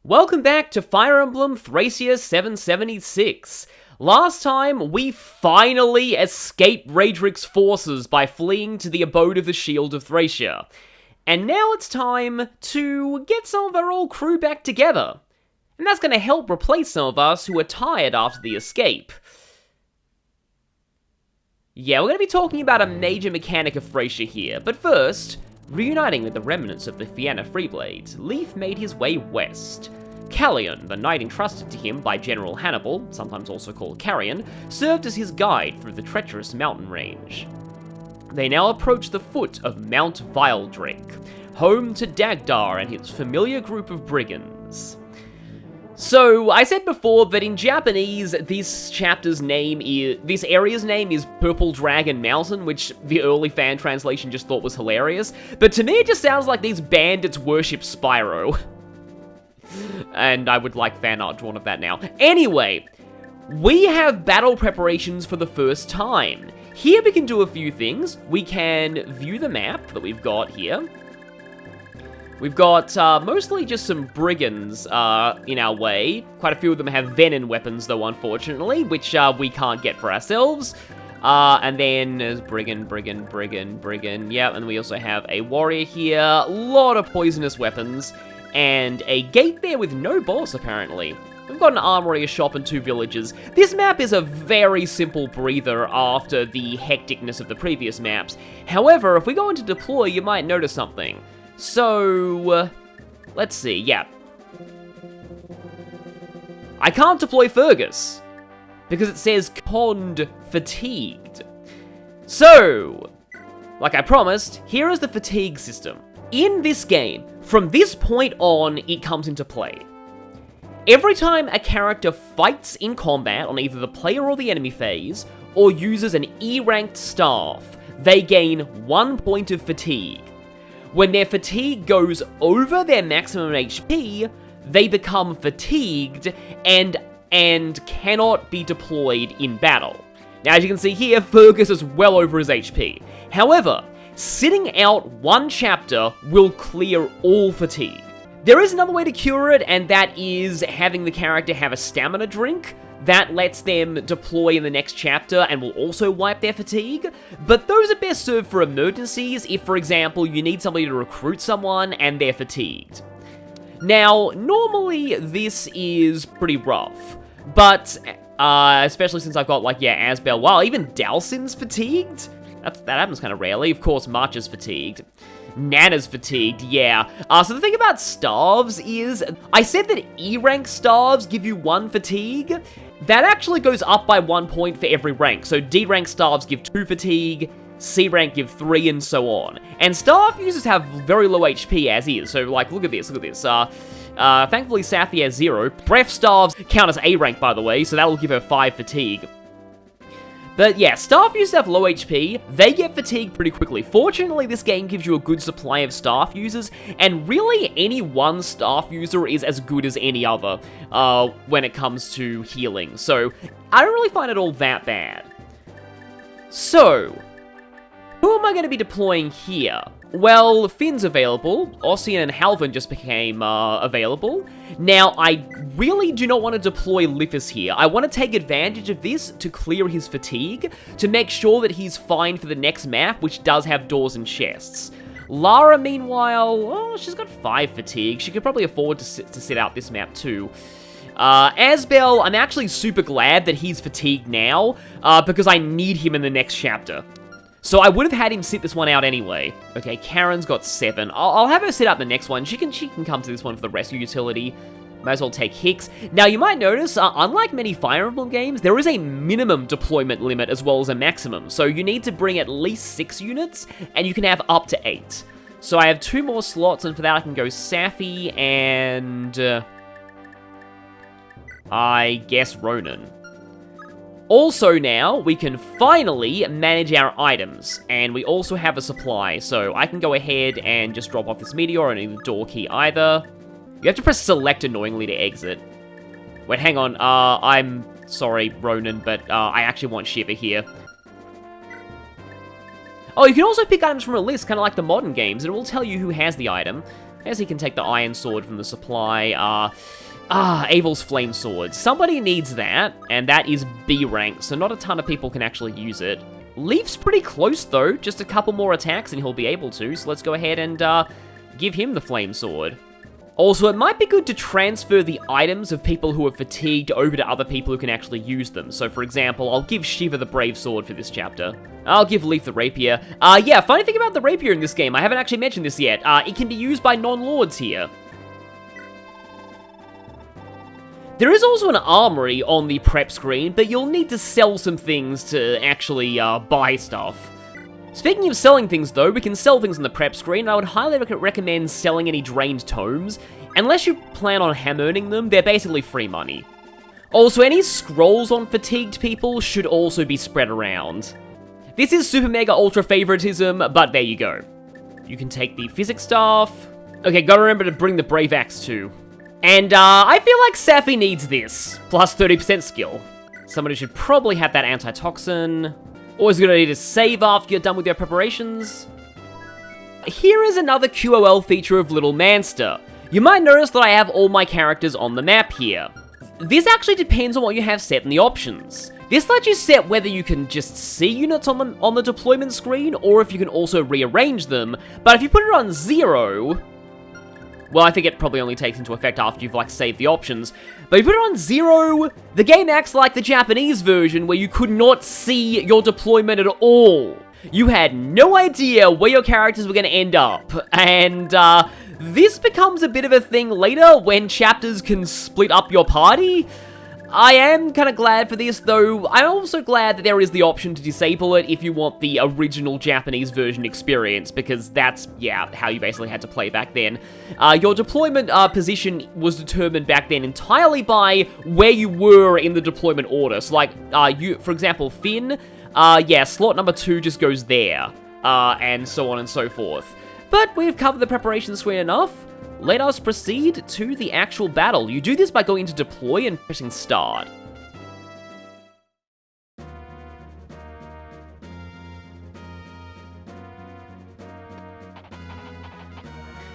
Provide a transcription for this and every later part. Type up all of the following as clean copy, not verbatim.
Welcome back to Fire Emblem Thracia 776. Last time, we finally escaped Violdrake's forces by fleeing to the abode of the Shield of Thracia. And now it's time to get some of our old crew back together. And that's going to help replace some of us who are tired after the escape. Yeah, we're going to be talking about a major mechanic of Thracia here, but first, reuniting with the remnants of the Fianna Freeblade, Leif made his way west. Callion, the knight entrusted to him by General Hannibal, sometimes also called Carrion, served as his guide through the treacherous mountain range. They now approach the foot of Mount Violdrake, home to Dagdar and his familiar group of brigands. So, I said before that in Japanese, this area's name is Purple Dragon Mountain, which the early fan translation just thought was hilarious, but to me it just sounds like these bandits worship Spyro. And I would like fan art drawn of that now. Anyway, we have battle preparations for the first time. Here we can do a few things. We can view the map that we've got here. We've got mostly just some brigands in our way. Quite a few of them have venom weapons, though, unfortunately, which we can't get for ourselves. And then there's brigand. Yeah, and we also have a warrior here. A lot of poisonous weapons. And a gate there with no boss, apparently. We've got an armory, a shop, and 2 villages. This map is a very simple breather after the hecticness of the previous maps. However, if we go into deploy, you might notice something. So, let's see, yeah. I can't deploy Fergus, because it says Cond Fatigued. So, like I promised, here is the fatigue system. In this game, from this point on, it comes into play. Every time a character fights in combat on either the player or the enemy phase, or uses an E-ranked staff, they gain 1 point of fatigue. When their fatigue goes over their maximum HP, they become fatigued and cannot be deployed in battle. Now, as you can see here, Fergus is well over his HP. However, sitting out 1 chapter will clear all fatigue. There is another way to cure it, and that is having the character have a stamina drink. That lets them deploy in the next chapter and will also wipe their fatigue, but those are best served for emergencies if, for example, you need somebody to recruit someone and they're fatigued. Now, normally this is pretty rough, but especially since I've got, Asbel, wow, even Dalsin's fatigued? That happens kind of rarely. Of course, March's fatigued. Nana's fatigued, yeah. So the thing about staves is, I said that E-rank staves give you 1 fatigue. That actually goes up by 1 point for every rank. So D-rank staves give 2 fatigue, C-rank give 3, and so on. And staff users have very low HP as is. So, look at this. Thankfully, Safi has 0. Breath staves count as A-rank, by the way, so that will give her 5 fatigue. But yeah, staff users have low HP, they get fatigued pretty quickly. Fortunately, this game gives you a good supply of staff users, and really any one staff user is as good as any other when it comes to healing. So, I don't really find it all that bad. So, who am I going to be deploying here? Well, Finn's available, Ossian and Halvin just became available. Now, I really do not want to deploy Lippis here. I want to take advantage of this to clear his fatigue, to make sure that he's fine for the next map, which does have doors and chests. Lara, meanwhile, she's got 5 fatigue. She could probably afford to sit out this map too. Asbel, I'm actually super glad that he's fatigued now, because I need him in the next chapter. So I would have had him sit this one out anyway. Okay, Karen's got 7. I'll have her sit out the next one. She can come to this one for the rescue utility. Might as well take Hicks. Now, you might notice, unlike many Fire Emblem games, there is a minimum deployment limit as well as a maximum. So you need to bring at least 6 units, and you can have up to 8. So I have 2 more slots, and for that I can go Safi and... I guess Ronan. Also now, we can finally manage our items, and we also have a supply, so I can go ahead and just drop off this meteor. I don't need the door key either. You have to press select annoyingly to exit. Wait, hang on, I'm sorry, Ronan, but I actually want Shiva here. Oh, you can also pick items from a list, kind of like the modern games, and it will tell you who has the item. I guess he can take the iron sword from the supply. Avel's flame sword. Somebody needs that, and that is B rank, so not a ton of people can actually use it. Leaf's pretty close, though. Just a couple more attacks and he'll be able to, so let's go ahead and give him the flame sword. Also, it might be good to transfer the items of people who are fatigued over to other people who can actually use them. So, for example, I'll give Shiva the brave sword for this chapter. I'll give Leaf the rapier. Yeah, funny thing about the rapier in this game, I haven't actually mentioned this yet. It can be used by non-lords here. There is also an armory on the prep screen, but you'll need to sell some things to actually buy stuff. Speaking of selling things, though, we can sell things on the prep screen, and I would highly recommend selling any drained tomes. Unless you plan on ham-earning them, they're basically free money. Also, any scrolls on fatigued people should also be spread around. This is super mega ultra favoritism, but there you go. You can take the physics staff. Okay, gotta remember to bring the brave axe too. And I feel like Safi needs this, plus 30% skill. Somebody should probably have that antitoxin. Always gonna need to save after you're done with your preparations. Here is another QOL feature of Little Manster. You might notice that I have all my characters on the map here. This actually depends on what you have set in the options. This lets you set whether you can just see units on the deployment screen, or if you can also rearrange them. But if you put it on 0, well, I think it probably only takes into effect after you've, like, saved the options. But if you put it on 0, the game acts like the Japanese version, where you could not see your deployment at all. You had no idea where your characters were going to end up. And, this becomes a bit of a thing later, when chapters can split up your party. I am kind of glad for this, though. I'm also glad that there is the option to disable it if you want the original Japanese version experience, because that's, yeah, how you basically had to play back then. Your deployment position was determined back then entirely by where you were in the deployment order. So, like, for example, Finn, yeah, slot number 2 just goes there, and so on and so forth. But we've covered the preparation screen enough. Let us proceed to the actual battle. You do this by going into deploy and pressing start.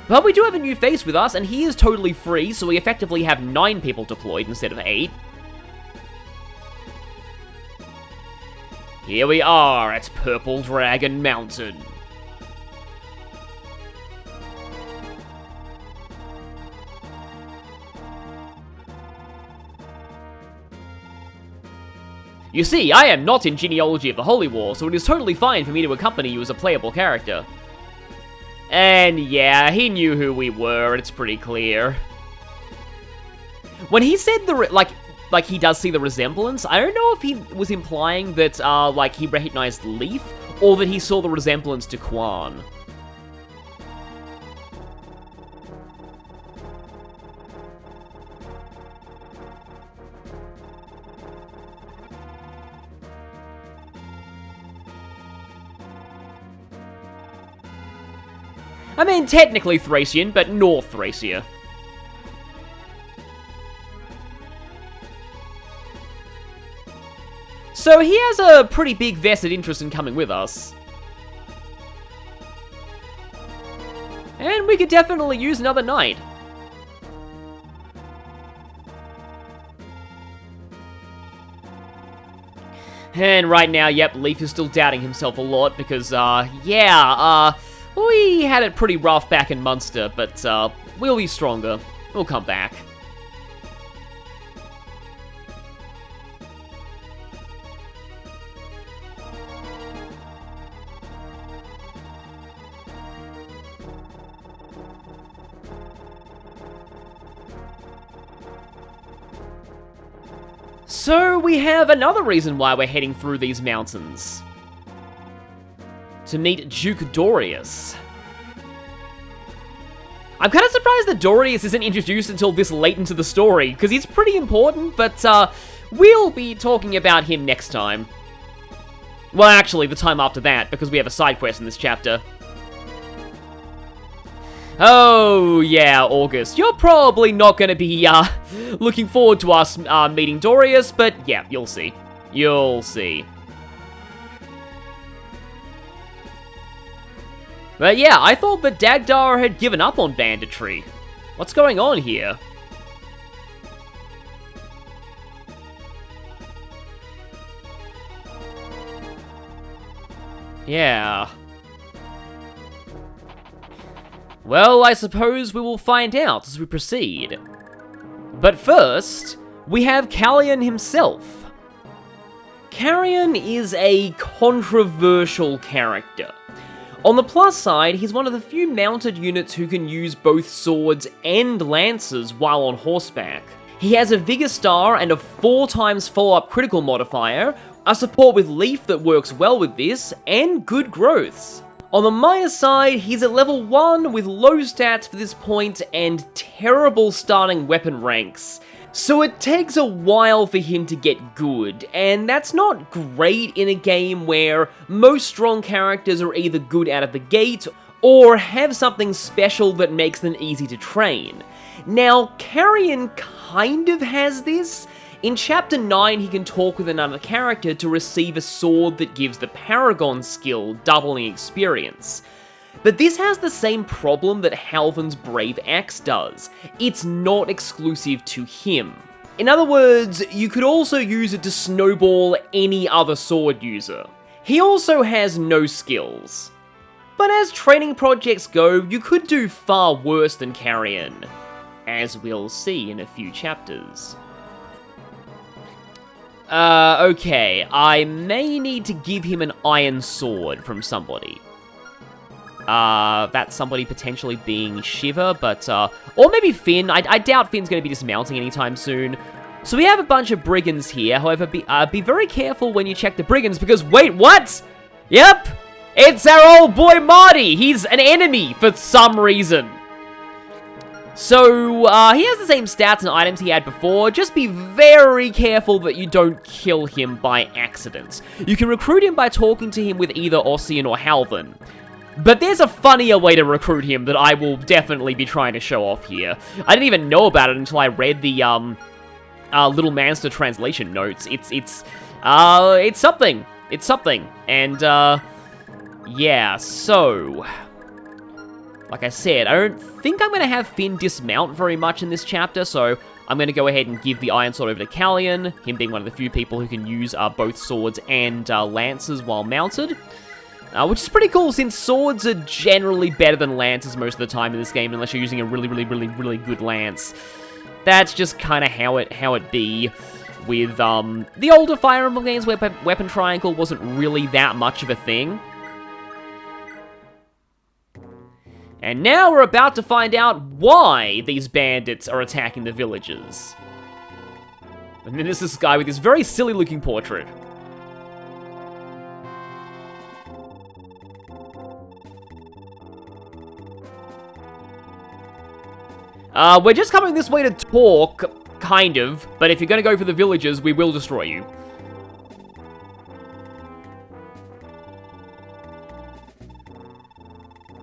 But we do have a new face with us, and he is totally free, so we effectively have 9 people deployed instead of 8. Here we are at Purple Dragon Mountain. You see, I am not in Genealogy of the Holy War, so it is totally fine for me to accompany you as a playable character. And yeah, he knew who we were, and it's pretty clear. When he said like he does see the resemblance, I don't know if he was implying that, like, he recognized Leaf, or that he saw the resemblance to Quan. I mean, technically Thracian, but North Thracia. So he has a pretty big vested interest in coming with us. And we could definitely use another knight. And right now, yep, Leaf is still doubting himself a lot because, we had it pretty rough back in Munster, but, we'll be stronger. We'll come back. So, we have another reason why we're heading through these mountains. To meet Duke Dorius. I'm kind of surprised that Dorius isn't introduced until this late into the story, because he's pretty important, but we'll be talking about him next time. Well, actually, the time after that, because we have a side quest in this chapter. Oh, yeah, August. You're probably not going to be looking forward to us meeting Dorius, but yeah, you'll see. You'll see. But yeah, I thought that Dagdar had given up on banditry. What's going on here? Yeah. Well, I suppose we will find out as we proceed. But first, we have Callion himself. Carrion is a controversial character. On the plus side, he's one of the few mounted units who can use both swords and lances while on horseback. He has a Vigor Star and a 4x follow-up critical modifier, a support with Leaf that works well with this, and good growths. On the minus side, he's at level 1 with low stats for this point and terrible starting weapon ranks. So it takes a while for him to get good, and that's not great in a game where most strong characters are either good out of the gate, or have something special that makes them easy to train. Now, Carrion kind of has this. In Chapter 9, he can talk with another character to receive a sword that gives the Paragon skill, doubling experience. But this has the same problem that Halvin's Brave Axe does. It's not exclusive to him. In other words, you could also use it to snowball any other sword user. He also has no skills. But as training projects go, you could do far worse than Carrion, as we'll see in a few chapters. Okay, I may need to give him an iron sword from somebody. That's somebody potentially being Shiva, but, or maybe Finn. I doubt Finn's gonna be dismounting anytime soon. So we have a bunch of brigands here, however, be very careful when you check the brigands, because, wait, what? Yep, it's our old boy Marty! He's an enemy for some reason. So, he has the same stats and items he had before, just be very careful that you don't kill him by accident. You can recruit him by talking to him with either Ossian or Halvin. But there's a funnier way to recruit him that I will definitely be trying to show off here. I didn't even know about it until I read the, Little Manster translation notes. It's something. It's something. And, yeah, so... Like I said, I don't think I'm going to have Finn dismount very much in this chapter, so I'm going to go ahead and give the Iron Sword over to Callion, him being one of the few people who can use both swords and lances while mounted. Which is pretty cool, since swords are generally better than lances most of the time in this game, unless you're using a really good lance. That's just kind of how it be. With the older Fire Emblem games where weapon triangle wasn't really that much of a thing. And now we're about to find out why these bandits are attacking the villagers. And then there's this guy with this very silly looking portrait. We're just coming this way to talk, kind of, but if you're gonna go for the villagers, we will destroy you.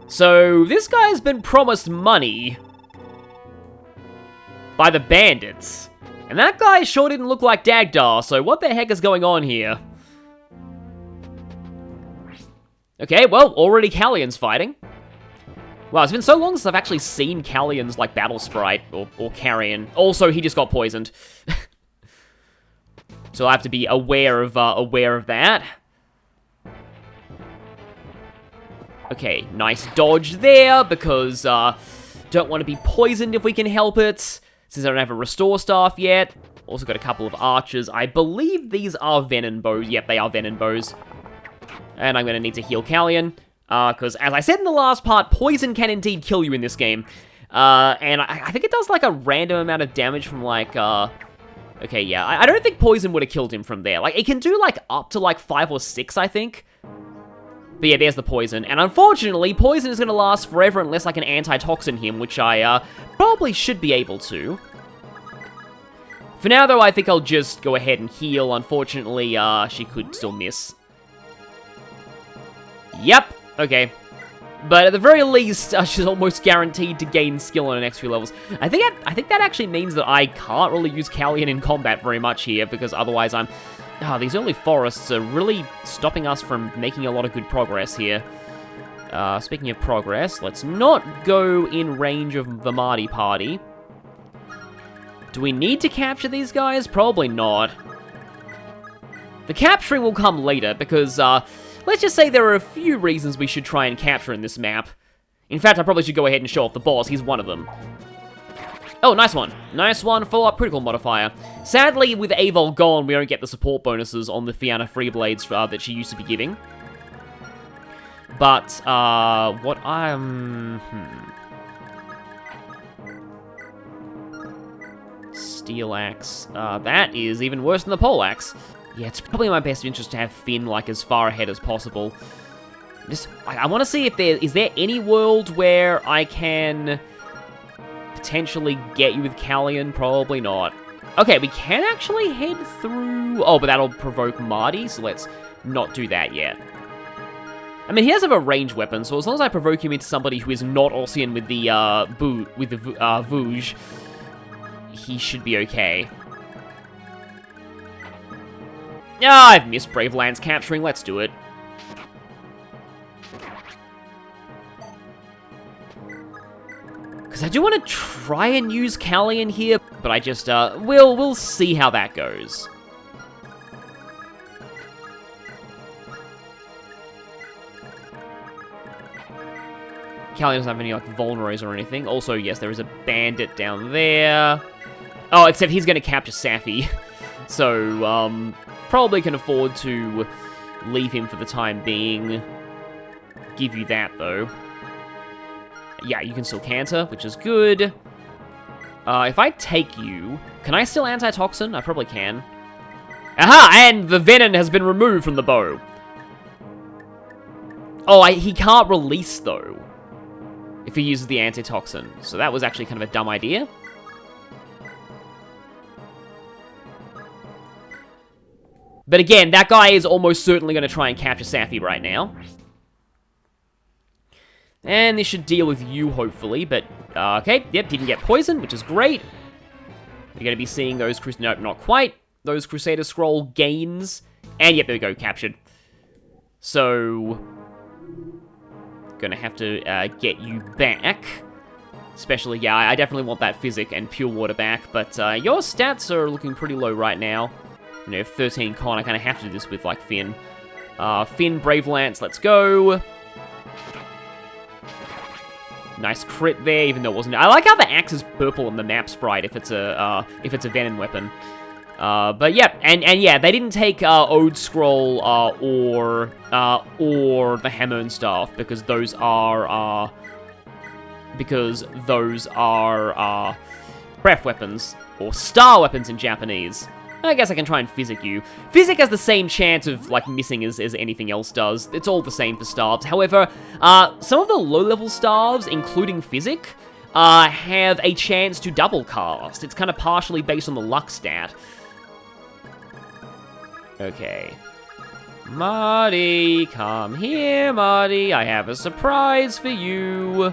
So, this guy's been promised money by the bandits. And that guy sure didn't look like Dagdar, so what the heck is going on here? Okay, well, already Callion's fighting. Wow, it's been so long since I've actually seen Callion's, like, battle sprite, or Carrion. Also, he just got poisoned. So I have to be aware of that. Okay, nice dodge there, because, don't want to be poisoned if we can help it, since I don't have a restore staff yet. Also got a couple of archers. I believe these are venom bows. Yep, they are venom bows. And I'm going to need to heal Callion, because, as I said in the last part, poison can indeed kill you in this game. And I think it does, like, a random amount of damage from, like, okay, yeah, I don't think poison would have killed him from there. Like, it can do, like, up to, like, 5 or 6, I think. But yeah, there's the poison. And unfortunately, poison is going to last forever unless I can antitoxin him, which I probably should be able to. For now, though, I think I'll just go ahead and heal. Unfortunately, she could still miss. Yep, okay. But at the very least, she's almost guaranteed to gain skill on the next few levels. I think that actually means that I can't really use Callion in combat very much here, because otherwise I'm... these early forests are really stopping us from making a lot of good progress here. Speaking of progress, let's not go in range of the Marty party. Do we need to capture these guys? Probably not. The capturing will come later, because, let's just say there are a few reasons we should try and capture in this map. In fact, I probably should go ahead and show off the boss. He's one of them. Oh, nice one. Nice one, follow-up critical modifier. Sadly, with Avol gone, we don't get the support bonuses on the Fianna Freeblades that she used to be giving. But, what I'm... Steel Axe. That is even worse than the Pole Axe. Yeah, it's probably in my best interest to have Finn, like, as far ahead as possible. Just, I want to see if is there any world where I can potentially get you with Callion? Probably not. Okay, we can actually head through... Oh, but that'll provoke Marty, so let's not do that yet. I mean, he does have a ranged weapon, so as long as I provoke him into somebody who is not Ossian with the, Vouge, he should be okay. Ah, I've missed Braveland's capturing, let's do it. Because I do want to try and use Callion here, but I just, we'll see how that goes. Callion doesn't have any, like, vulneros or anything. Also, yes, there is a bandit down there. Oh, except he's going to capture Safi. So, probably can afford to leave him for the time being. Give you that, though. Yeah, you can still canter, which is good. If I take you, can I still antitoxin? I probably can. Aha! And the venom has been removed from the bow. Oh, he can't release, though, if he uses the antitoxin. So that was actually kind of a dumb idea. But again, that guy is almost certainly going to try and capture Safi right now. And this should deal with you, hopefully, but, okay, yep, didn't get poisoned, which is great. You're going to be seeing those, nope, not quite, those Crusader Scroll gains. And, yep, there we go, captured. So, gonna have to, get you back. Especially, yeah, I definitely want that Physic and Pure Water back, but, your stats are looking pretty low right now. You know, 13 con, I kind of have to do this with, like, Finn. Finn, Brave Lance, let's go. Nice crit there, even though it wasn't. I like how the axe is purple in the map sprite if it's a venom weapon. But yeah, and yeah, they didn't take Ode Scroll or the Hammer and Staff because those are breath weapons or star weapons in Japanese. I guess I can try and Physic you. Physic has the same chance of, like, missing as anything else does. It's all the same for staves. However, some of the low-level staves, including Physic, have a chance to double cast. It's kind of partially based on the luck stat. Okay. Marty, come here, Marty. I have a surprise for you.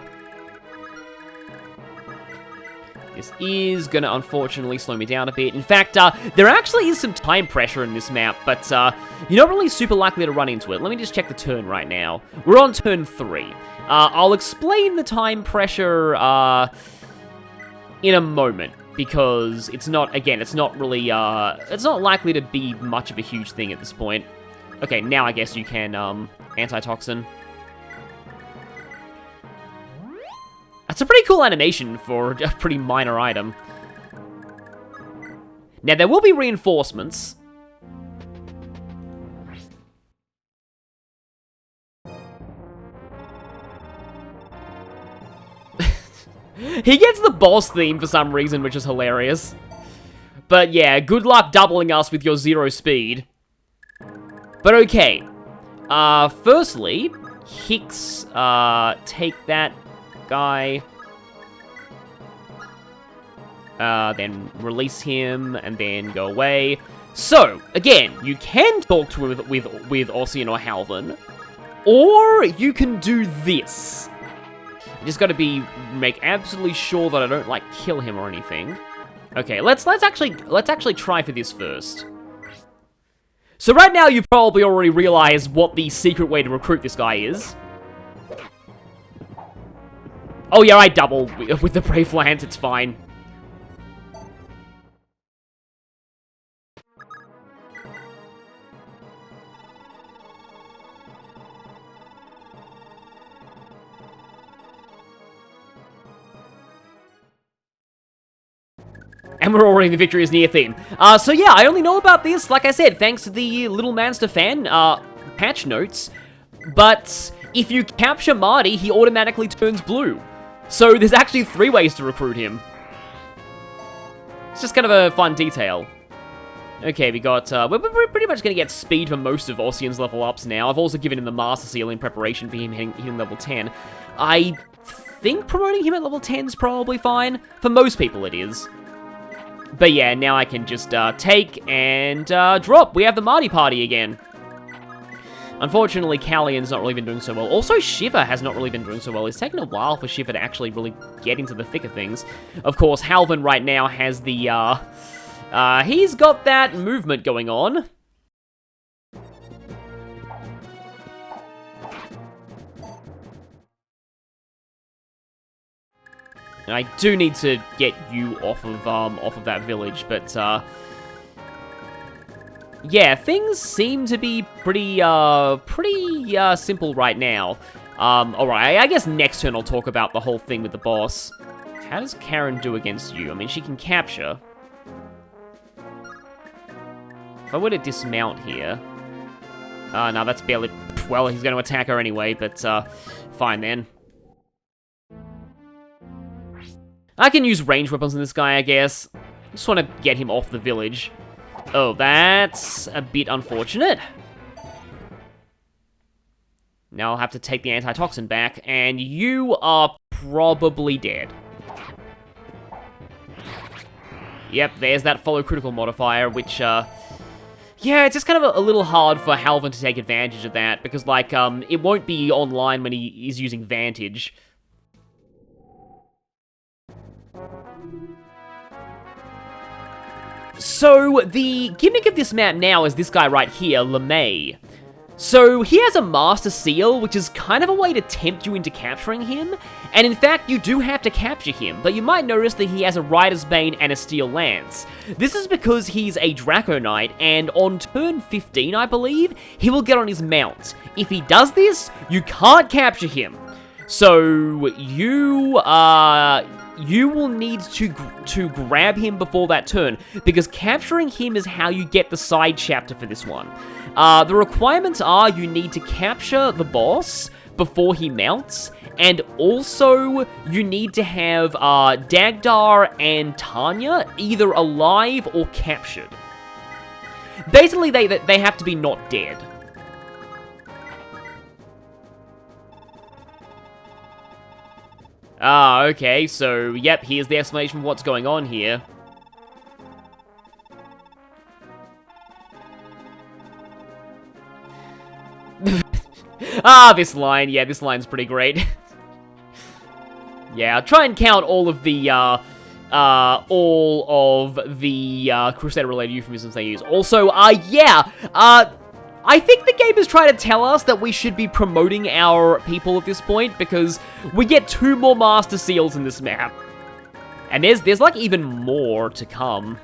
This is going to, unfortunately, slow me down a bit. In fact, there actually is some time pressure in this map, but you're not really super likely to run into it. Let me just check the turn right now. We're on turn 3. I'll explain the time pressure in a moment, because it's not, again, it's not really, it's not likely to be much of a huge thing at this point. Okay, now I guess you can, antitoxin. That's a pretty cool animation for a pretty minor item. Now, there will be reinforcements. He gets the boss theme for some reason, which is hilarious. But yeah, good luck doubling us with your 0 speed. But okay. Firstly, Hicks, take that guy, then release him, and then go away. So, again, you can talk to him with Ossian or Halvin, or you can do this. You just gotta make absolutely sure that I don't, like, kill him or anything. Okay, let's actually try for this first. So right now, you've probably already realized what the secret way to recruit this guy is. Oh yeah, I double with the Brave Lance, it's fine. And we're already in the victory is near theme. So yeah, I only know about this, like I said, thanks to the Little Manster fan patch notes. But if you capture Marty, he automatically turns blue. So there's actually 3 ways to recruit him. It's just kind of a fun detail. Okay, we got, we're pretty much going to get speed for most of Ossian's level ups now. I've also given him the Master Seal in preparation for him hitting level 10. I think promoting him at level 10 is probably fine. For most people it is. But yeah, now I can just take and drop. We have the Marty party again. Unfortunately, Callian's not really been doing so well. Also, Shiva has not really been doing so well. It's taken a while for Shiva to actually really get into the thick of things. Of course, Halvin right now has the, he's got that movement going on. And I do need to get you off of that village, but, yeah, things seem to be pretty simple right now. Alright, I guess next turn I'll talk about the whole thing with the boss. How does Karen do against you? I mean, she can capture. If I were to dismount here... no, that's barely... Well, he's going to attack her anyway, but, fine then. I can use ranged weapons on this guy, I guess. Just want to get him off the village. Oh, that's a bit unfortunate. Now I'll have to take the antitoxin back, and you are probably dead. Yep, there's that follow critical modifier, which, yeah, it's just kind of a little hard for Halvin to take advantage of that, because, like, it won't be online when he is using Vantage. So, the gimmick of this map now is this guy right here, LeMay. So, he has a Master Seal, which is kind of a way to tempt you into capturing him, and in fact, you do have to capture him, but you might notice that he has a Rider's Bane and a Steel Lance. This is because he's a Draco Knight, and on turn 15, I believe, he will get on his mount. If he does this, you can't capture him. So, you will need to grab him before that turn, because capturing him is how you get the side chapter for this one. The requirements are you need to capture the boss before he mounts, and also you need to have Dagdar and Tanya either alive or captured. Basically, they have to be not dead. Ah, okay, so, yep, here's the explanation of what's going on here. This line, yeah, this line's pretty great. Yeah, I'll try and count all of the, Crusader-related euphemisms they use. Also, I think the game is trying to tell us that we should be promoting our people at this point, because we get 2 more Master Seals in this map. And there's like, even more to come.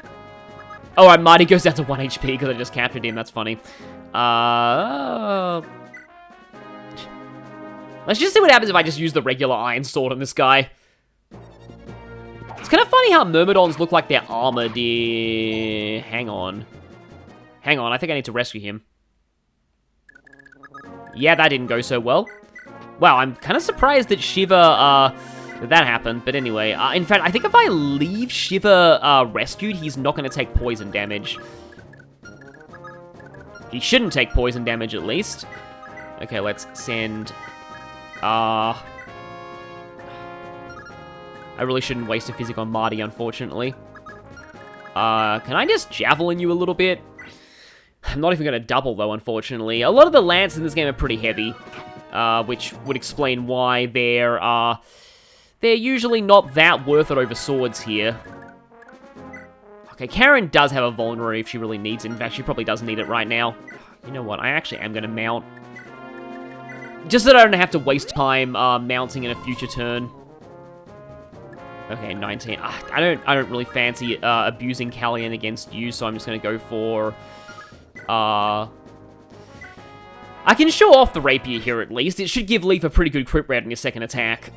Oh, right, Marty goes down to 1 HP because I just captured him, that's funny. Let's just see what happens if I just use the regular Iron Sword on this guy. It's kind of funny how Myrmidons look like they're armored. Hang on, I think I need to rescue him. Yeah, that didn't go so well. Wow, I'm kind of surprised that Shiva, that happened. But anyway, in fact, I think if I leave Shiva, rescued, he's not going to take poison damage. He shouldn't take poison damage, at least. Okay, let's send, I really shouldn't waste a physic on Marty, unfortunately. Can I just javelin you a little bit? I'm not even going to double, though, unfortunately. A lot of the lance in this game are pretty heavy, which would explain why they're usually not that worth it over swords here. Okay, Karen does have a vulnerary if she really needs it. In fact, she probably does need it right now. You know what? I actually am going to mount. Just so that I don't have to waste time mounting in a future turn. Okay, 19. I don't really fancy abusing Callian against you, so I'm just gonna go for... I can show off the rapier here at least. It should give Leaf a pretty good crit rate on your second attack.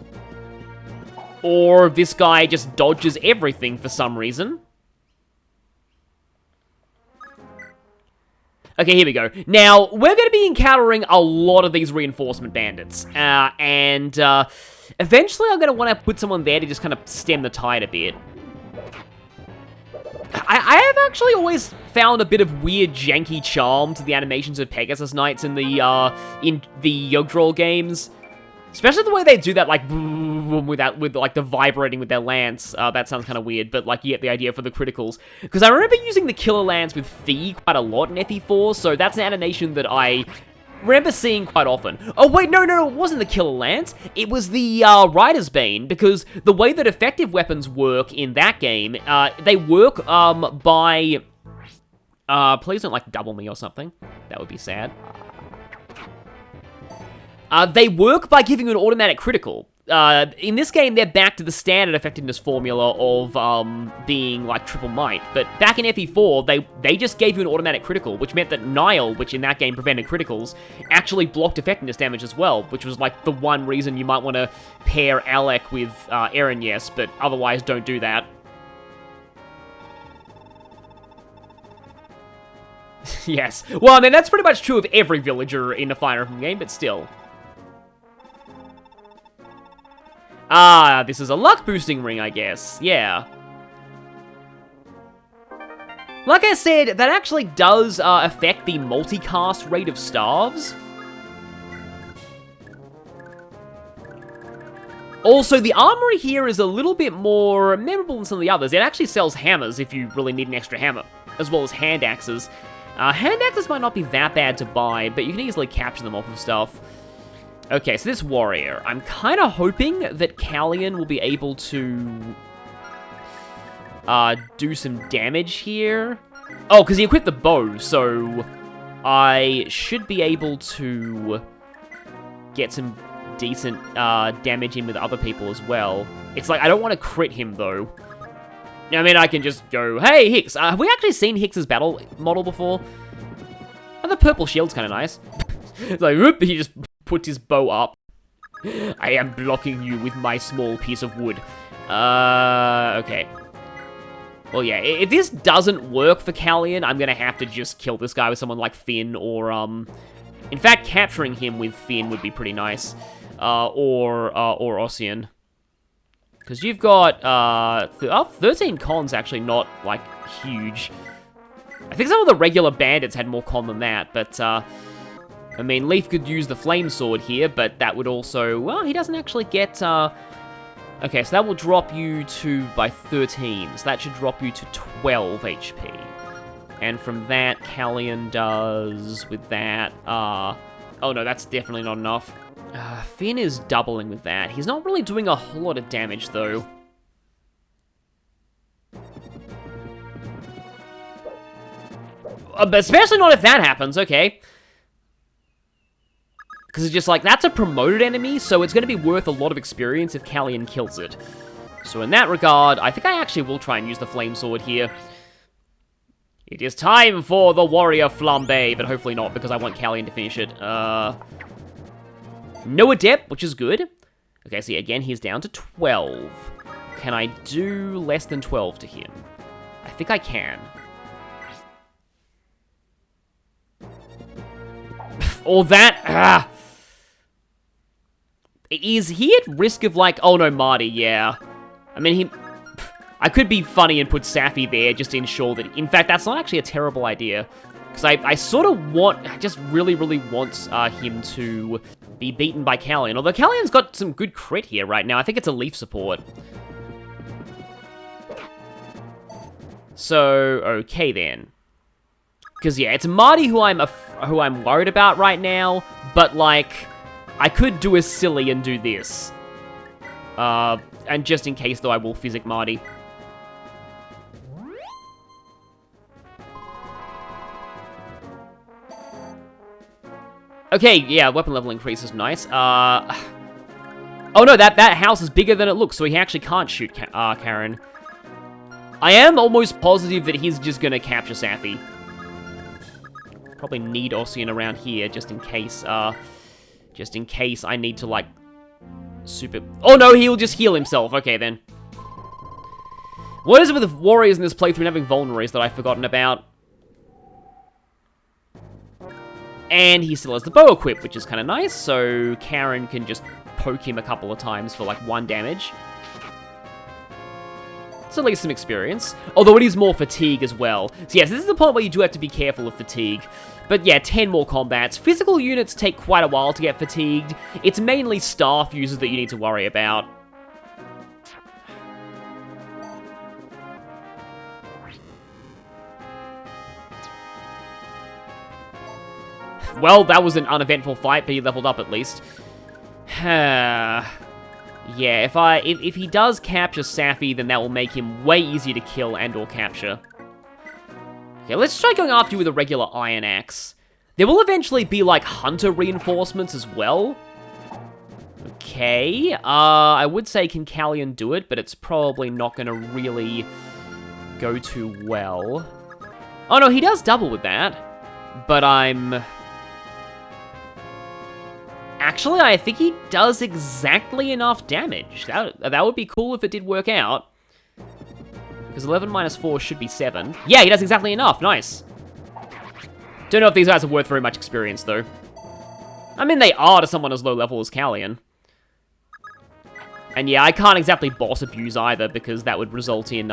Or this guy just dodges everything for some reason. Okay, here we go. Now, we're going to be encountering a lot of these reinforcement bandits. Eventually I'm going to want to put someone there to just kind of stem the tide a bit. I have actually always found a bit of weird, janky charm to the animations of Pegasus Knights in the Yggdrasil games. Especially the way they do that, like, with like, the vibrating with their lance. That sounds kind of weird, but, like, you get the idea for the criticals. Because I remember using the Killer Lance with Fee quite a lot in FE4, so that's an animation that I remember seeing quite often. Oh, wait, no, it wasn't the Killer Lance. It was the Rider's Bane, because the way that effective weapons work in that game, they work by... please don't, like, double me or something. That would be sad. They work by giving you an automatic critical. In this game, they're back to the standard effectiveness formula of being like triple might. But back in FE4, they just gave you an automatic critical, which meant that Nile, which in that game prevented criticals, actually blocked effectiveness damage as well, which was like the one reason you might want to pair Alec with Eren, yes, but otherwise don't do that. Yes. Well, I mean, that's pretty much true of every villager in the Fire Emblem game, but still. Ah, this is a luck boosting ring, I guess. Yeah. Like I said, that actually does affect the multicast rate of staves. Also, the armory here is a little bit more memorable than some of the others. It actually sells hammers if you really need an extra hammer, as well as hand axes. Hand axes might not be that bad to buy, but you can easily capture them off of stuff. Okay, so this warrior, I'm kind of hoping that Callian will be able to do some damage here. Oh, because he equipped the bow, so I should be able to get some decent damage in with other people as well. It's like, I don't want to crit him, though. I mean, I can just go, hey, Hicks. Have we actually seen Hicks's battle model before? Oh, the purple shield's kind of nice. It's like, whoop, he just puts his bow up. I am blocking you with my small piece of wood. Okay. Well, yeah, if this doesn't work for Callian, I'm gonna have to just kill this guy with someone like Finn, or, in fact, capturing him with Finn would be pretty nice. Or Ossian. Because you've got, 13 con's actually not, like, huge. I think some of the regular bandits had more con than that, but, I mean, Leaf could use the flame sword here, but that would also... Well, he doesn't actually get... Okay, so that will drop you to by 13. So that should drop you to 12 HP. And from that, Callian does with that... Oh no, that's definitely not enough. Finn is doubling with that. He's not really doing a whole lot of damage, though. But especially not if that happens, okay. Because it's just like, that's a promoted enemy, so it's going to be worth a lot of experience if Callian kills it. So in that regard, I think I actually will try and use the flame sword here. It is time for the warrior flambe, but hopefully not, because I want Callian to finish it. No adept, which is good. Okay, so again, he's down to 12. Can I do less than 12 to him? I think I can. Or that... Is he at risk of, like... Oh, no, Marty, yeah. I mean, I could be funny and put Safi there just to ensure that... In fact, that's not actually a terrible idea. Because I sort of want... I just really, really want him to be beaten by Callian. Although Callian's got some good crit here right now. I think it's a Leaf support. So, okay then. Because, yeah, it's Marty who I'm worried about right now. But, like... I could do a silly and do this. And just in case, though, I will physic Marty. Okay, yeah, weapon level increase is nice. Oh no, that house is bigger than it looks, so he actually can't shoot Karen. I am almost positive that he's just gonna capture Safi. Probably need Ossian around here just in case I need to, like, super... Oh no, he'll just heal himself. Okay, then. What is it with the warriors in this playthrough and having vulneraries that I've forgotten about? And he still has the bow equipped, which is kind of nice, so Karen can just poke him a couple of times for, like, 1 damage. It's at least some experience. Although it is more fatigue as well. So yes, this is the point where you do have to be careful of fatigue. But yeah, 10 more combats. Physical units take quite a while to get fatigued. It's mainly staff users that you need to worry about. Well, that was an uneventful fight, but he leveled up at least. Yeah, if he does capture Safi, then that will make him way easier to kill and or capture. Okay, let's try going after you with a regular Iron Axe. There will eventually be, like, hunter reinforcements as well. Okay, I would say can Callion do it, but it's probably not going to really go too well. Oh no, he does double with that, but Actually, I think he does exactly enough damage. That would be cool if it did work out. Because 11 minus 4 should be 7. Yeah, he does exactly enough. Nice. Don't know if these guys are worth very much experience, though. I mean, they are to someone as low level as Callion. And yeah, I can't exactly boss abuse either, because that would result in,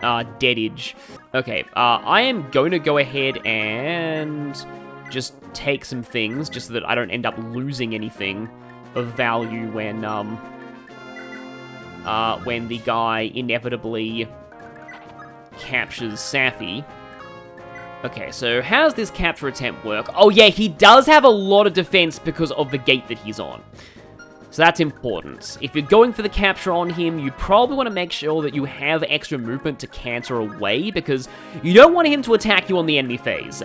deadage. Okay, I am going to go ahead and just take some things, just so that I don't end up losing anything of value when the guy inevitably captures Safi. Okay, so how does this capture attempt work? Oh yeah, he does have a lot of defense because of the gate that he's on. So that's important. If you're going for the capture on him, you probably want to make sure that you have extra movement to canter away, because you don't want him to attack you on the enemy phase,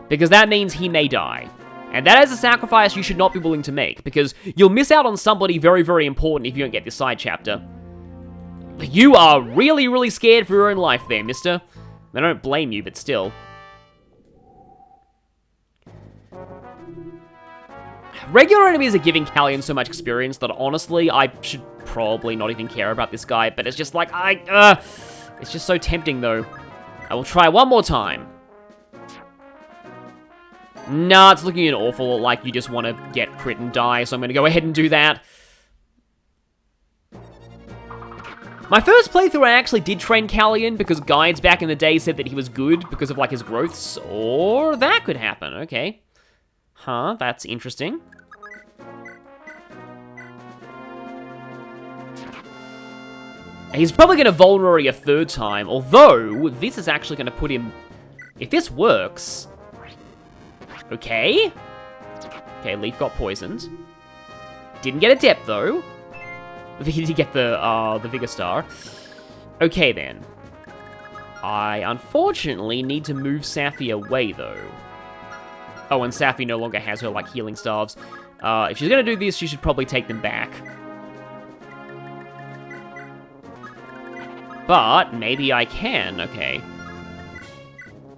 because that means he may die. And that is a sacrifice you should not be willing to make, because you'll miss out on somebody very, very important if you don't get this side chapter. You are really, really scared for your own life there, mister. I don't blame you, but still. Regular enemies are giving Callion so much experience that honestly, I should probably not even care about this guy, but it's just like, it's just so tempting though. I will try one more time. Nah, it's looking an awful lot like you just want to get crit and die, so I'm going to go ahead and do that. My first playthrough, I actually did train Callion because guides back in the day said that he was good because of, like, his growths, or that could happen, okay. Huh, that's interesting. He's probably going to vulnerary a 3rd time, although this is actually going to put him... If this works... Okay. Okay, Leaf got poisoned. Didn't get a depth, though. He did get the Vigor Star. Okay, then. I, unfortunately, need to move Safi away, though. Oh, and Safi no longer has her, like, healing staves. If she's gonna do this, she should probably take them back. But, maybe I can, okay.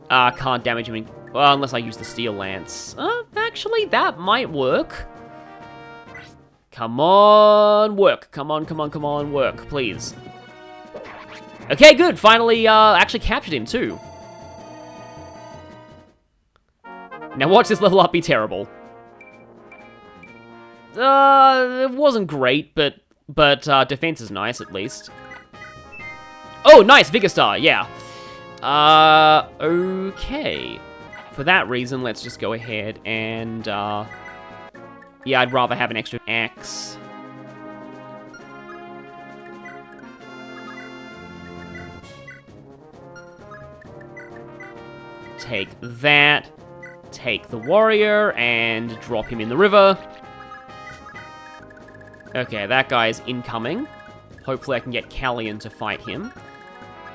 Can't damage him, well, unless I use the Steel Lance. Actually, that might work. Come on, work. Come on, work, please. Okay, good, finally, actually captured him, too. Now watch this level up be terrible. It wasn't great, but defense is nice, at least. Oh, nice, Vigor Star, yeah. Okay. For that reason, let's just go ahead and, yeah, I'd rather have an extra axe. Take that. Take the warrior and drop him in the river. Okay, that guy's incoming. Hopefully I can get Callion to fight him.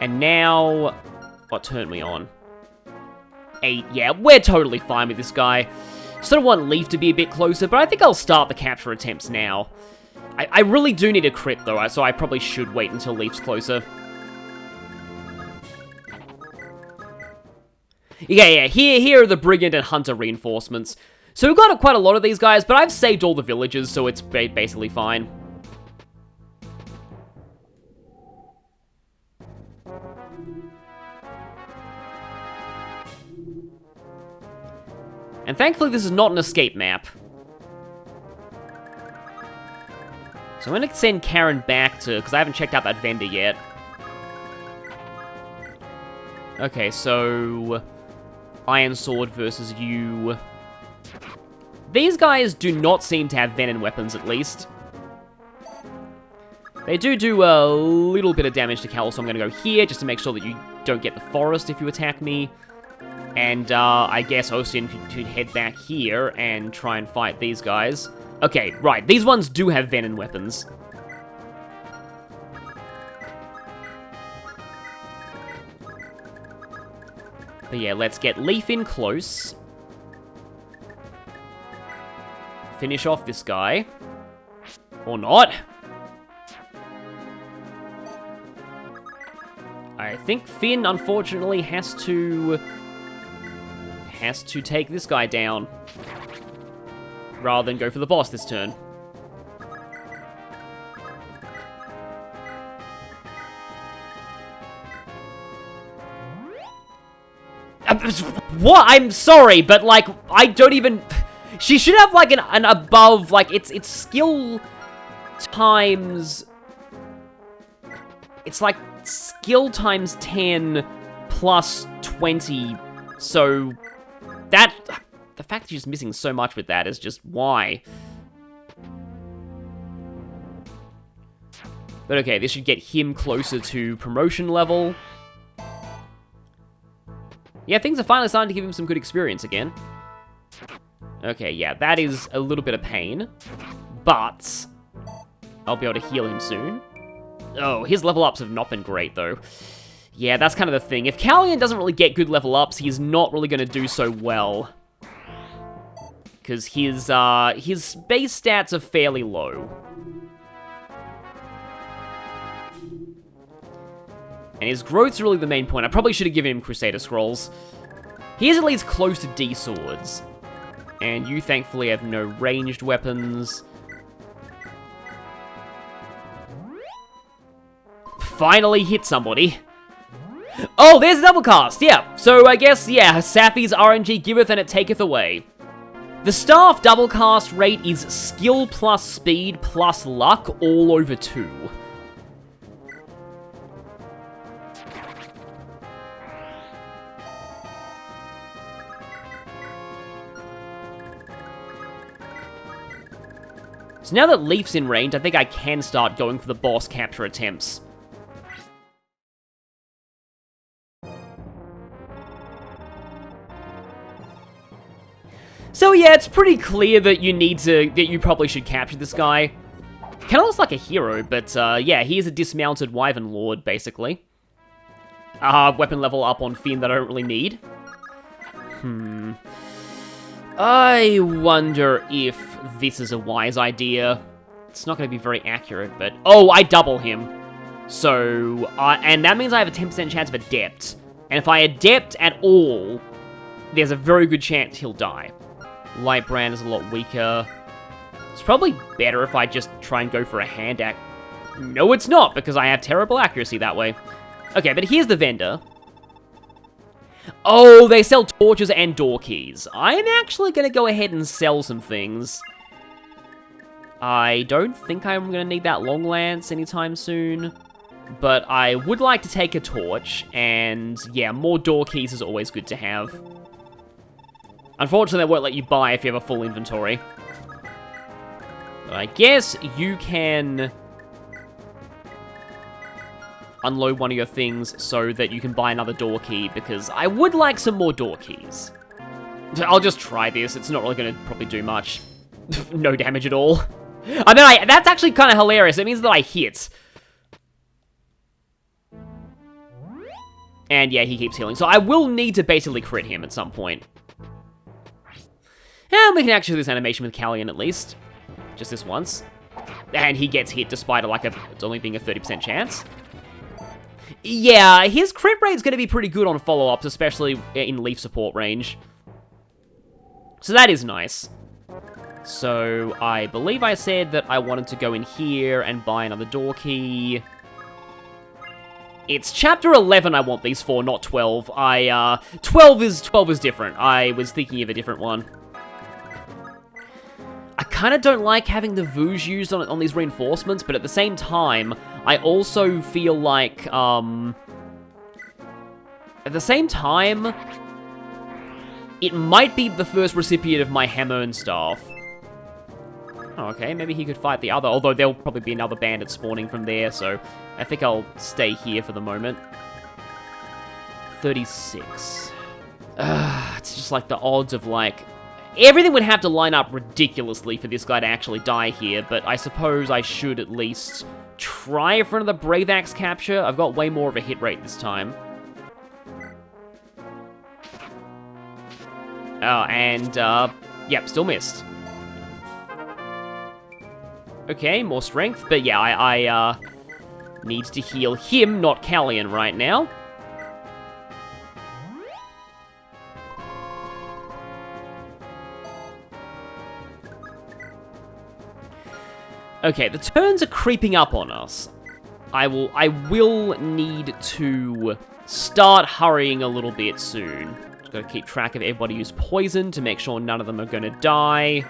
And now... What turned me on? 8. Yeah, we're totally fine with this guy. Sort of want Leaf to be a bit closer, but I think I'll start the capture attempts now. I really do need a crit, though, so I probably should wait until Leaf's closer. Yeah, here are the Brigand and Hunter reinforcements. So we've got quite a lot of these guys, but I've saved all the villages, so it's basically fine. And thankfully, this is not an escape map. So I'm going to send Karen back to... because I haven't checked out that vendor yet. Okay, so... Iron Sword versus you. These guys do not seem to have venom weapons, at least. They do a little bit of damage to Cal, so I'm going to go here, just to make sure that you don't get the forest if you attack me. And, I guess Ocean could head back here and try and fight these guys. Okay, right, these ones do have venom weapons. But yeah, let's get Leaf in close. Finish off this guy. Or not. I think Finn, unfortunately, has to take this guy down. Rather than go for the boss this turn. What? I'm sorry, but, like, I don't even... She should have, like, an above, like, it's skill times... It's, like, skill times 10 plus 20, so... That... The fact that she's missing so much with that is just why. But okay, this should get him closer to promotion level. Yeah, things are finally starting to give him some good experience again. Okay, yeah, that is a little bit of pain. But I'll be able to heal him soon. Oh, his level ups have not been great, though. Yeah, that's kind of the thing. If Callian doesn't really get good level ups, he's not really going to do so well. Because his base stats are fairly low. And his growth's really the main point. I probably should have given him Crusader Scrolls. He is at least close to D-Swords. And you, thankfully, have no ranged weapons. Finally hit somebody. Oh, there's a double cast, yeah. So I guess, yeah, Sapphi's RNG giveth and it taketh away. The staff double cast rate is skill plus speed plus luck all over 2. So now that Leaf's in range, I think I can start going for the boss capture attempts. So yeah, it's pretty clear that you probably should capture this guy. Kind of looks like a hero, but yeah, he is a dismounted Wyvern Lord, basically. Weapon level up on Finn that I don't really need. I wonder if this is a wise idea. It's not going to be very accurate, but... Oh, I double him. So, and that means I have a 10% chance of Adept. And if I Adept at all, there's a very good chance he'll die. Lightbrand is a lot weaker. It's probably better if I just try and go for a hand axe. No, it's not, because I have terrible accuracy that way. Okay, but here's the vendor. Oh, they sell torches and door keys. I'm actually going to go ahead and sell some things. I don't think I'm going to need that long lance anytime soon. But I would like to take a torch, and yeah, more door keys is always good to have. Unfortunately, they won't let you buy if you have a full inventory. But I guess you can unload one of your things so that you can buy another door key, because I would like some more door keys. I'll just try this. It's not really going to probably do much. No damage at all. I mean, that's actually kind of hilarious. It means that I hit. And yeah, he keeps healing. So I will need to basically crit him at some point. And we can actually do this animation with Callion at least. Just this once. And he gets hit despite it's only being a 30% chance. Yeah, his crit rate's going to be pretty good on follow-ups, especially in leaf support range. So that is nice. So I believe I said that I wanted to go in here and buy another door key. It's chapter 11 I want these for, not 12. 12 is different. I was thinking of a different one. I kind of don't like having the Vooge used on these reinforcements, but at the same time, I also feel like, at the same time, it might be the first recipient of my Hammer staff. Oh, okay, maybe he could fight the other, although there'll probably be another bandit spawning from there, so I think I'll stay here for the moment. 36. It's just like the odds of, like... Everything would have to line up ridiculously for this guy to actually die here, but I suppose I should at least try for another Brave Axe capture. I've got way more of a hit rate this time. Oh, and, yep, still missed. Okay, more strength, but yeah, I need to heal him, not Callion, right now. Okay, the turns are creeping up on us. I will need to start hurrying a little bit soon. Just gotta keep track of everybody who's poisoned to make sure none of them are gonna die.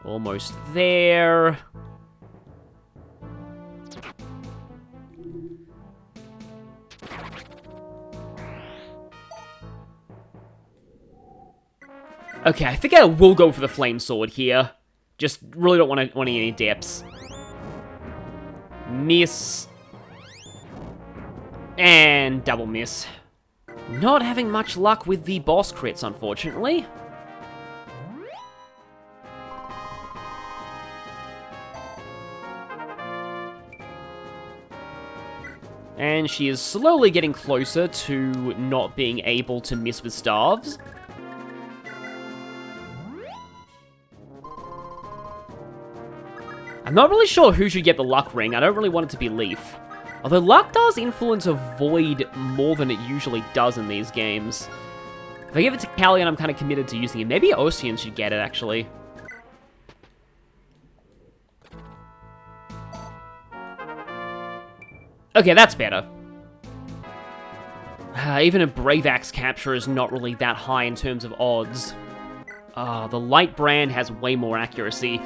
Almost there. Okay, I think I will go for the flame sword here. Just really don't want any depths. Miss. And double miss. Not having much luck with the boss crits, unfortunately. And she is slowly getting closer to not being able to miss with staves. I'm not really sure who should get the luck ring. I don't really want it to be Leaf. Although luck does influence a void more than it usually does in these games. If I give it to Callion, I'm kind of committed to using it. Maybe Ocean should get it, actually. Okay, that's better. Even a Brave Axe capture is not really that high in terms of odds. The Light Brand has way more accuracy.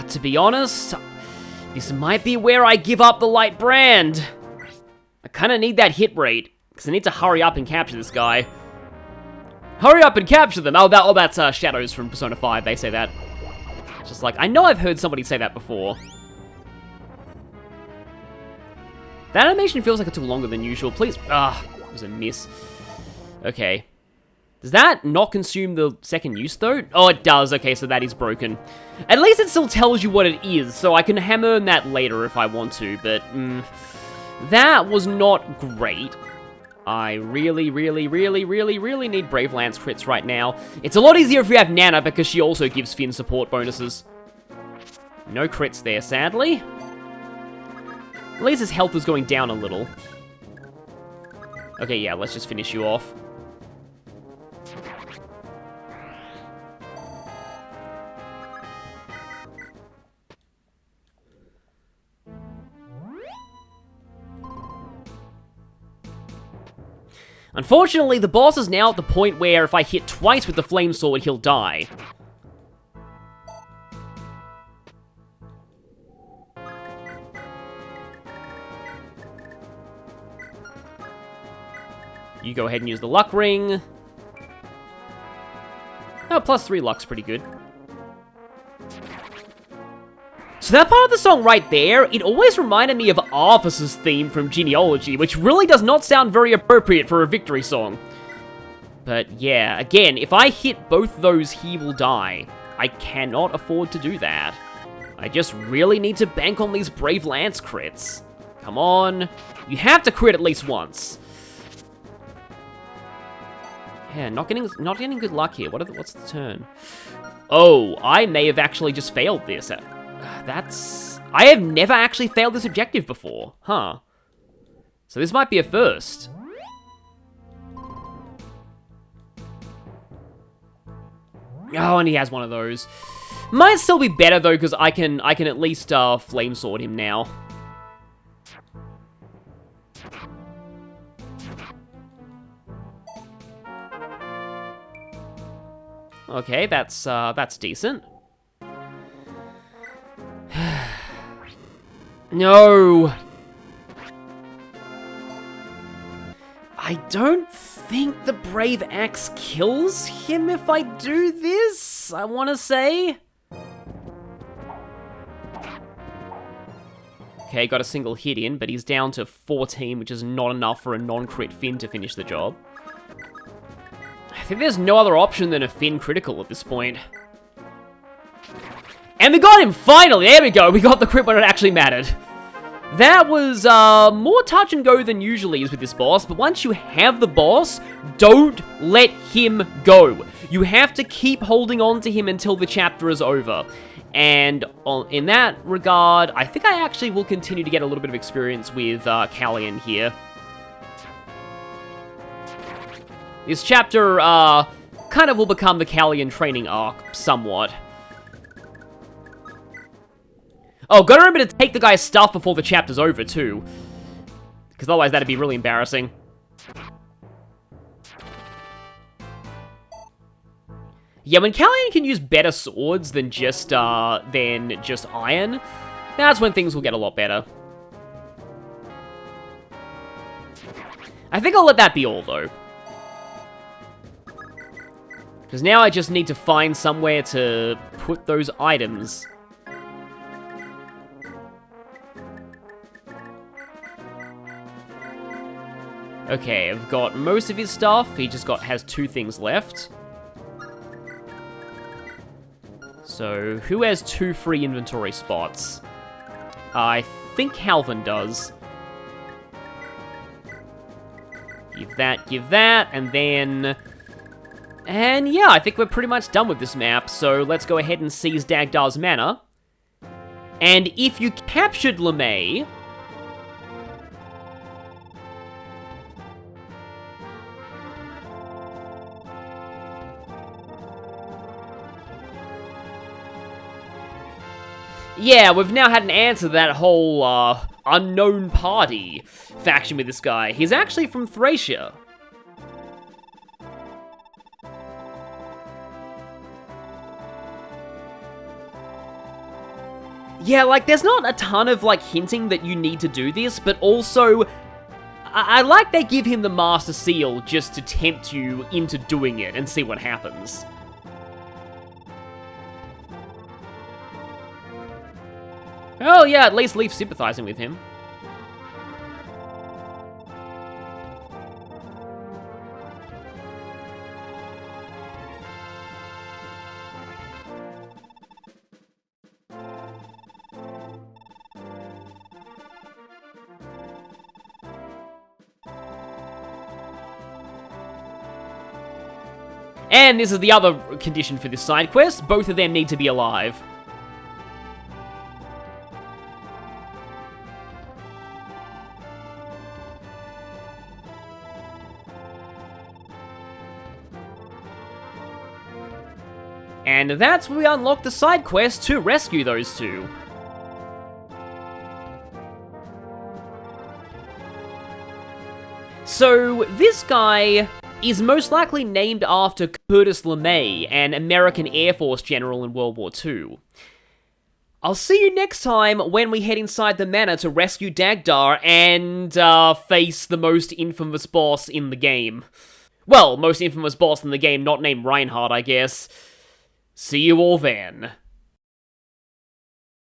To be honest, this might be where I give up the Light Brand. I kind of need that hit rate, because I need to hurry up and capture this guy. Hurry up and capture them! Oh, that's Shadows from Persona 5, they say that. It's just like, I know I've heard somebody say that before. That animation feels like it took longer than usual. Please, it was a miss. Okay. Does that not consume the second use, though? Oh, it does. Okay, so that is broken. At least it still tells you what it is, so I can hammer that later if I want to, but, that was not great. I really need Brave Lance crits right now. It's a lot easier if you have Nana, because she also gives Finn support bonuses. No crits there, sadly. At least his health is going down a little. Okay, yeah, let's just finish you off. Unfortunately, the boss is now at the point where if I hit twice with the flame sword, he'll die. You go ahead and use the luck ring. Oh, +3 luck's pretty good. So that part of the song right there, it always reminded me of Arthas's theme from Genealogy, which really does not sound very appropriate for a victory song. But yeah, again, if I hit both those, he will die. I cannot afford to do that. I just really need to bank on these Brave Lance crits. Come on. You have to crit at least once. Yeah, not getting good luck here. What's the turn? Oh, I may have actually just failed this. I have never actually failed this objective before. Huh. So this might be a first. Oh, and he has one of those. Might still be better though, because I can at least flame sword him now. Okay, that's decent. No. I don't think the Brave Axe kills him if I do this, I want to say. Okay, got a single hit in, but he's down to 14, which is not enough for a non-crit Finn to finish the job. I think there's no other option than a Finn critical at this point. And we got him, finally! There we go, we got the crit when it actually mattered. That was more touch and go than usually is with this boss, but once you have the boss, don't let him go. You have to keep holding on to him until the chapter is over. And in that regard, I think I actually will continue to get a little bit of experience with Callion here. This chapter kind of will become the Callion training arc, somewhat. Oh, gotta remember to take the guy's stuff before the chapter's over, too. Because otherwise that'd be really embarrassing. Yeah, when Callion can use better swords than just iron, that's when things will get a lot better. I think I'll let that be all, though. Because now I just need to find somewhere to put those items. Okay, I've got most of his stuff. He just has 2 things left. So, who has 2 free inventory spots? I think Halvin does. Give that, and then... And yeah, I think we're pretty much done with this map, so let's go ahead and seize Dagdar's Manor. And if you captured LeMay... Yeah, we've now had an answer to that whole, unknown party faction with this guy. He's actually from Thracia. Yeah, like, there's not a ton of, like, hinting that you need to do this, but also, I like they give him the Master Seal just to tempt you into doing it and see what happens. Oh yeah, at least Leaf sympathizing with him. And this is the other condition for this side quest, both of them need to be alive. And that's where we unlock the side quest to rescue those 2. So, this guy is most likely named after Curtis LeMay, an American Air Force general in World War II. I'll see you next time when we head inside the manor to rescue Dagdar and face the most infamous boss in the game. Well, most infamous boss in the game not named Reinhardt, I guess. See you all then.